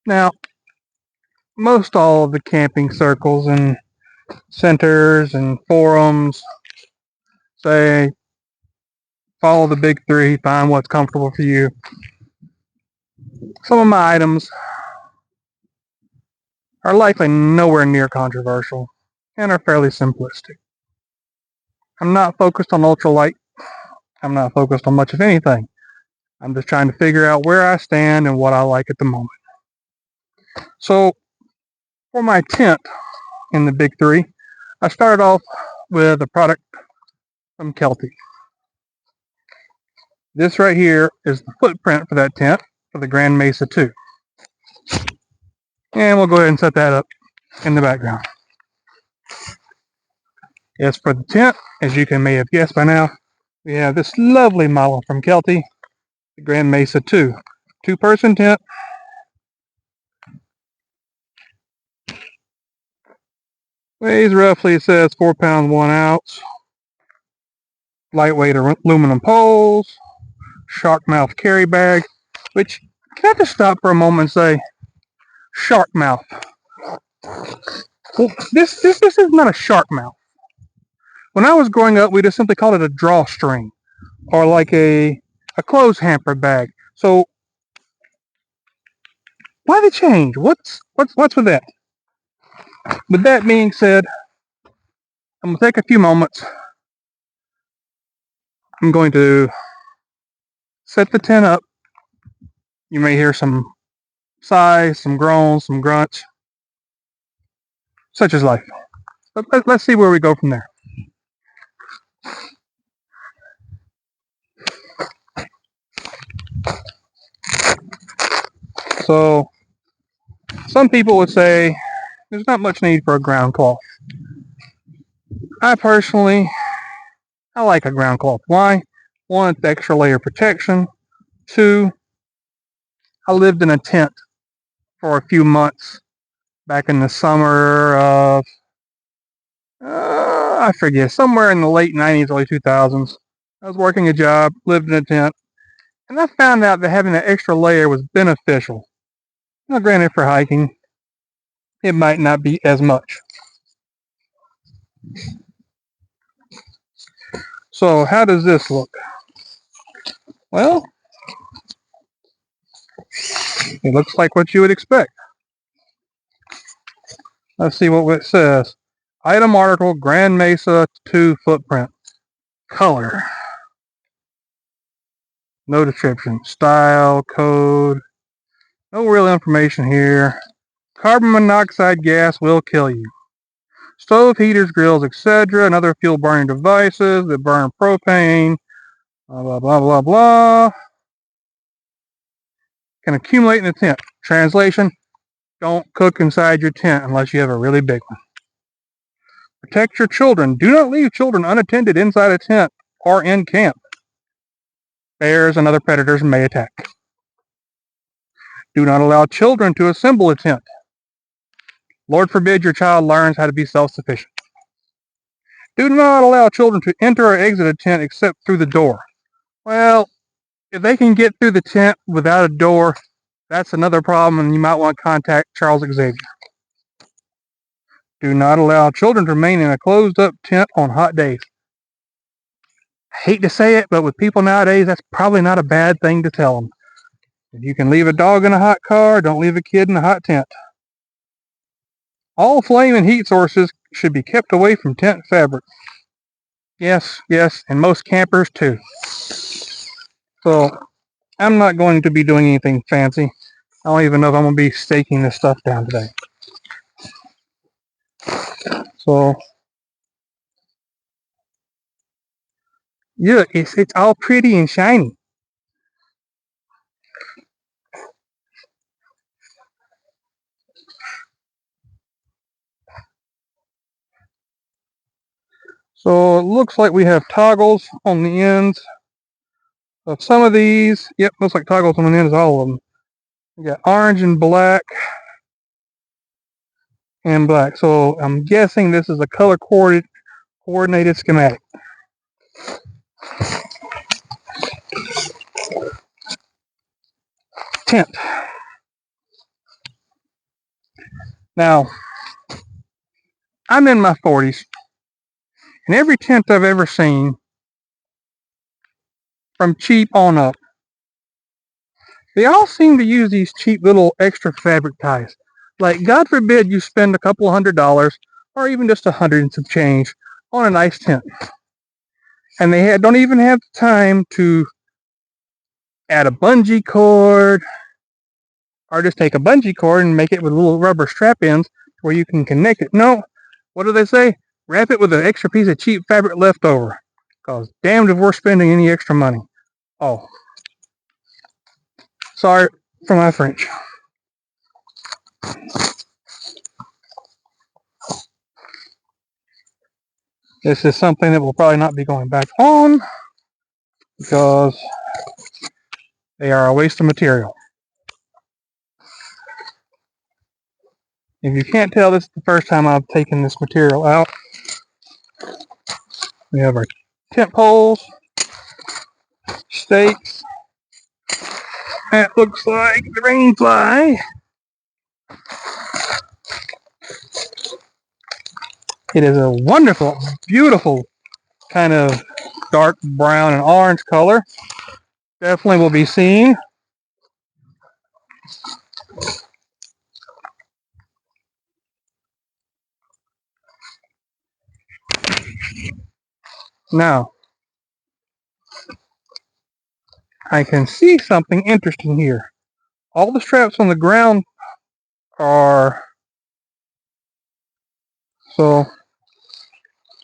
Now, most all of the camping circles and centers and forums say follow the big three, find what's comfortable for you. Some of my items are likely nowhere near controversial and are fairly simplistic. I'm not focused on ultralight. I'm not focused on much of anything. I'm just trying to figure out where I stand and what I like at the moment. So for my tent in the big three, I started off with a product from Kelty. This right here is the footprint for that tent for the Grand Mesa 2. And we'll go ahead and set that up in the background. As for the tent, as you may have guessed by now, we have this lovely model from Kelty, the Grand Mesa 2. Two-person tent. Weighs roughly, it says 4 pounds 1 ounce. Lightweight aluminum poles. Shark mouth carry bag. Which, can I just stop for a moment and say, shark mouth. Well, this is not a shark mouth. When I was growing up, we just simply called it a drawstring, or like a clothes hamper bag. So why the change? What's with that? With that being said, I'm gonna take a few moments. I'm going to set the tent up. You may hear some sighs, some groans, some grunts, such as life. But let's see where we go from there. So some people would say there's not much need for a ground cloth. I personally, I like a ground cloth. Why? One, it's extra layer of protection. Two, I lived in a tent for a few months back in the summer of, I forget, somewhere in the late 90s, early 2000s. I was working a job, lived in a tent, and I found out that having that extra layer was beneficial. Now, granted, for hiking, it might not be as much. So, how does this look? Well, it looks like what you would expect. Let's see what it says. Item article, Grand Mesa 2 footprint. Color. No description. Style, code. No real information here. Carbon monoxide gas will kill you. Stove, heaters, grills, etc., and other fuel burning devices that burn propane, blah, blah, blah, blah, blah, can accumulate in the tent. Translation, don't cook inside your tent unless you have a really big one. Protect your children. Do not leave children unattended inside a tent or in camp. Bears and other predators may attack. Do not allow children to assemble a tent. Lord forbid your child learns how to be self-sufficient. Do not allow children to enter or exit a tent except through the door. Well, if they can get through the tent without a door, that's another problem, and you might want to contact Charles Xavier. Do not allow children to remain in a closed-up tent on hot days. I hate to say it, but with people nowadays, that's probably not a bad thing to tell them. If you can leave a dog in a hot car, don't leave a kid in a hot tent. All flame and heat sources should be kept away from tent fabric. Yes, and most campers too. So, I'm not going to be doing anything fancy. I don't even know if I'm going to be staking this stuff down today. So, yeah, it's all pretty and shiny. So it looks like we have toggles on the ends of some of these. Yep, looks like toggles on the ends of all of them. We got orange and black. So I'm guessing this is a color coordinated schematic. Tent. Now, I'm in my 40s, and every tent I've ever seen, from cheap on up, they all seem to use these cheap little extra fabric ties. Like, God forbid you spend a couple $100 or even just $100 and some change on a nice tent. And they don't even have the time to add a bungee cord or just take a bungee cord and make it with little rubber strap ends where you can connect it. No, what do they say? Wrap it with an extra piece of cheap fabric left over. Because damned if we're spending any extra money. Oh, sorry for my French. This is something that will probably not be going back on because they are a waste of material. If you can't tell, this is the first time I've taken this material out. We have our tent poles, stakes. That looks like the rain fly. It is a wonderful, beautiful kind of dark brown and orange color. Definitely will be seen. Now, I can see something interesting here. All the straps on the ground are so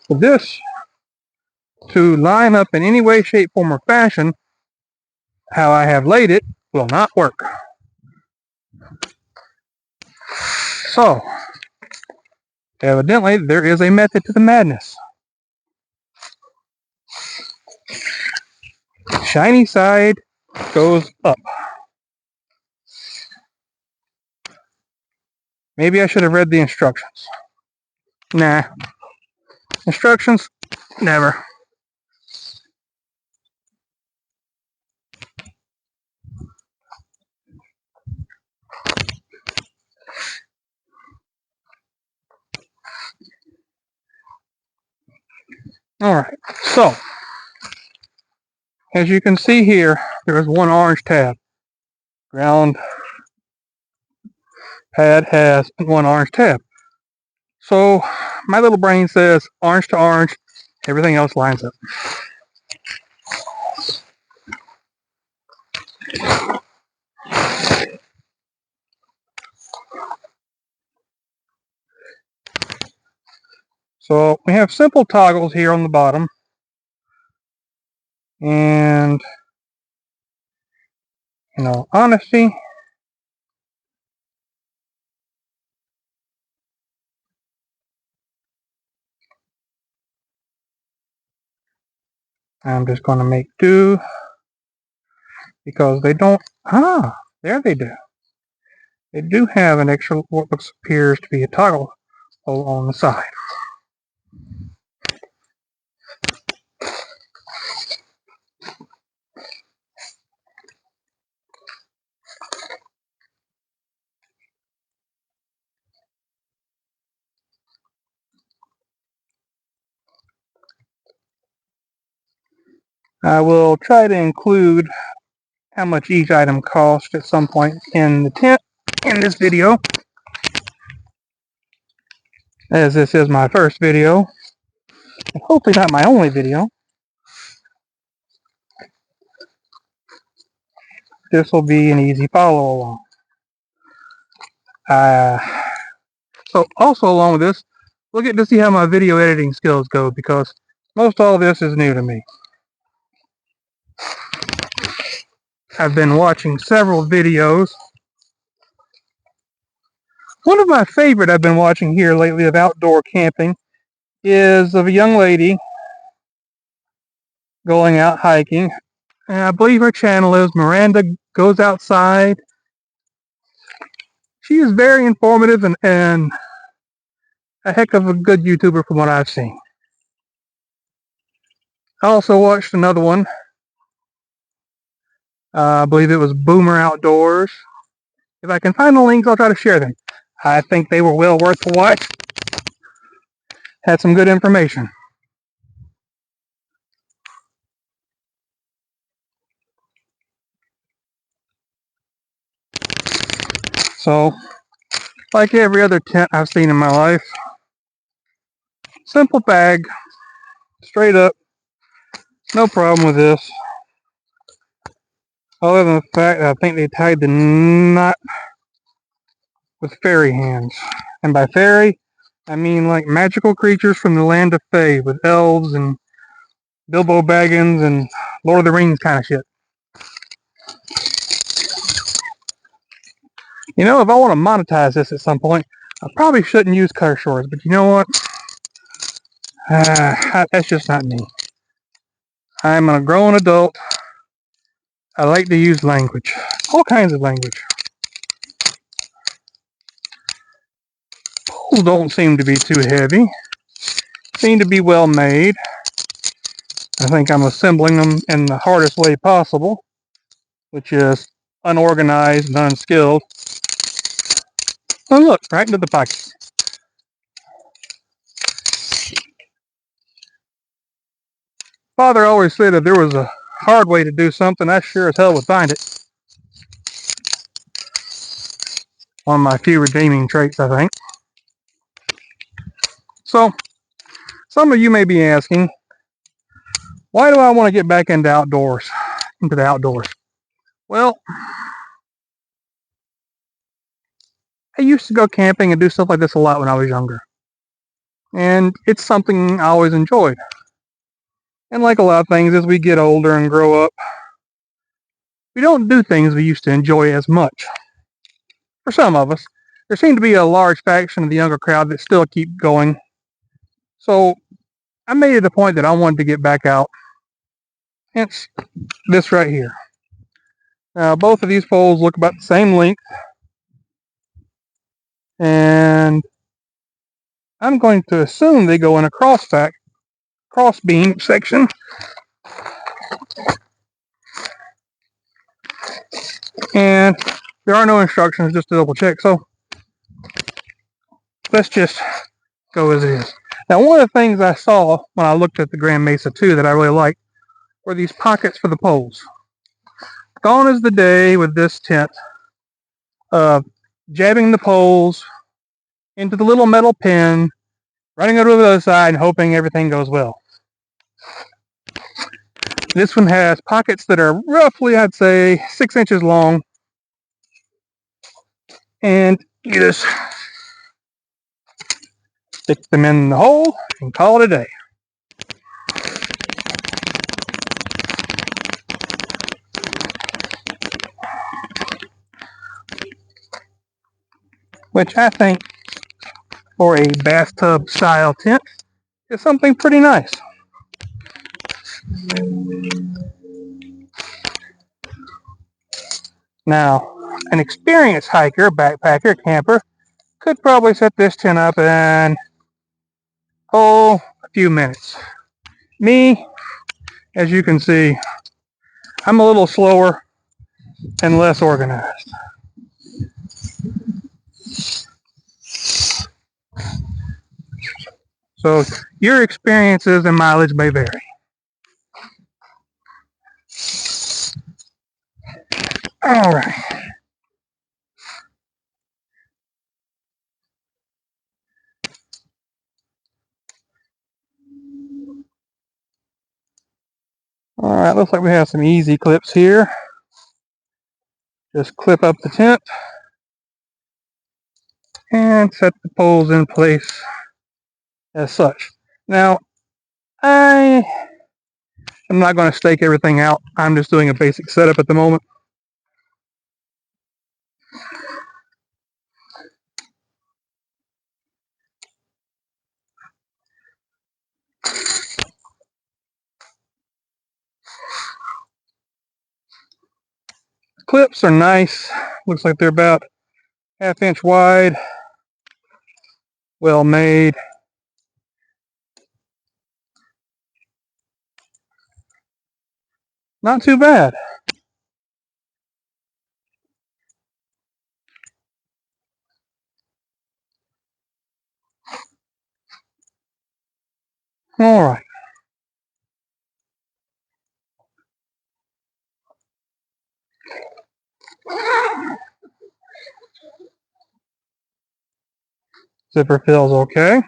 for this to line up in any way, shape, form, or fashion, how I have laid it will not work. So, evidently, there is a method to the madness. Shiny side goes up. Maybe I should have read the instructions. Nah. Instructions? Never. Alright, so, as you can see here, there is one orange tab. Ground pad has one orange tab. So, my little brain says orange to orange, everything else lines up. So, we have simple toggles here on the bottom. And, honesty, I'm just going to make do because they don't, there they do. They do have an extra, what appears to be a toggle hole on the side. I will try to include how much each item cost at some point in the tent in this video, as this is my first video, and hopefully not my only video. This will be an easy follow along. So also along with this, we'll get to see how my video editing skills go because most all of this is new to me. I've been watching several videos. One of my favorite I've been watching here lately of outdoor camping is of a young lady going out hiking. And I believe her channel is Miranda Goes Outside. She is very informative and a heck of a good YouTuber from what I've seen. I also watched another one. I believe it was Boomer Outdoors. If I can find the links, I'll try to share them. I think they were well worth the watch. Had some good information. So, like every other tent I've seen in my life, simple bag, straight up, no problem with this. Other than the fact that I think they tied the knot with fairy hands. And by fairy, I mean like magical creatures from the land of Fae with elves and Bilbo Baggins and Lord of the Rings kind of shit. You know, if I want to monetize this at some point, I probably shouldn't use cutter shorts, but you know what? That's just not me. I'm a grown adult. I like to use language. All kinds of language. Poles don't seem to be too heavy. Seem to be well made. I think I'm assembling them in the hardest way possible, which is unorganized and unskilled. Oh look, right into the pocket. Father always said if there was a hard way to do something, I sure as hell would find it. One of my few redeeming traits, I think. So, some of you may be asking, why do I want to get back into the outdoors? Well, I used to go camping and do stuff like this a lot when I was younger. And it's something I always enjoyed. And like a lot of things, as we get older and grow up, we don't do things we used to enjoy as much. For some of us, there seemed to be a large faction of the younger crowd that still keep going. So I made it a point that I wanted to get back out. Hence this right here. Now both of these poles look about the same length. And I'm going to assume they go in a cross beam section. And there are no instructions, just to double check. So let's just go as it is. Now, one of the things I saw when I looked at the Grand Mesa 2 that I really liked were these pockets for the poles. Gone is the day with this tent of jabbing the poles into the little metal pin, running over to the other side, and hoping everything goes well. This one has pockets that are roughly, I'd say, 6 inches long. And you just stick them in the hole and call it a day. Which I think for a bathtub style tent is something pretty nice. Now, an experienced hiker, backpacker, camper could probably set this tent up in, a few minutes. Me, as you can see, I'm a little slower and less organized. So your experiences and mileage may vary. All right. All right, looks like we have some easy clips here. Just clip up the tent and set the poles in place as such. Now, I am not going to stake everything out. I'm just doing a basic setup at the moment. Clips are nice. Looks like they're about 1/2 inch wide. Well made. Not too bad. Alright. Zipper feels okay.